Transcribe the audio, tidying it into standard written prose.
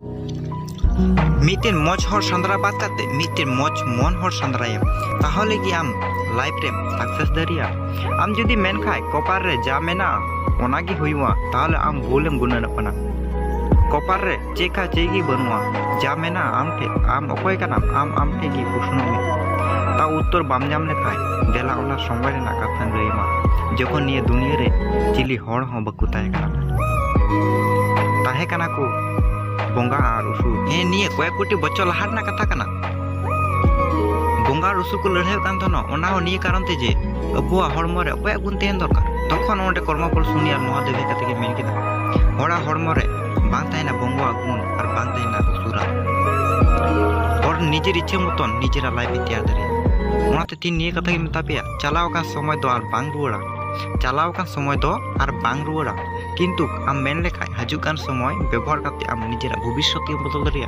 मिट्टेन मज हर संद्रा बात करते मिट्टेन मज मन हर संद्राया ताहले कि आम लाइफ रे सक्सेस दरिया आम जुदी मेन खाय कपार रे जा मेना ओना गी हुइवा ताहले आम भूलेम गुनन अपना कपार रे चेका चेगी बनुआ जा मेना आम ठे आम अकोय काना आम ठे गी पुछनो में ता उत्तर बाम जाम ले खाय देला ओना समय रे ना कथा लईमा जखन निये दुनिया रे चिली हड़ हो बकु ताहे काना को बोंगा और उसु ए निये कय कोटी बच्चों लहार ना कथा काना बोंगा और उसु को लड़ाई कान थनो ओना हो निये कारण ते जे अबुआ हड़मो रे अकय गुण तेन दरकार तखन ओंडे कर्मफल सुनिया नोआ देबे कते के मेन किदा होड़ा हड़मो रे बांग ताइना बोंगा गुण और बांग ताइना उसुरा और निजेर इच्छा मतन निजेरा लाइफ तैयार दरे ओनाते तीन निये कथा के मेता पेया चलाव का समय दो और बांग रुवाड़ा चलाव का समय दो और बांग रुवाड़ा किंतु आम मेन लेखाय हजुकान समय व्यवहार करते आम निजेरा भविष्य बदल दरिया।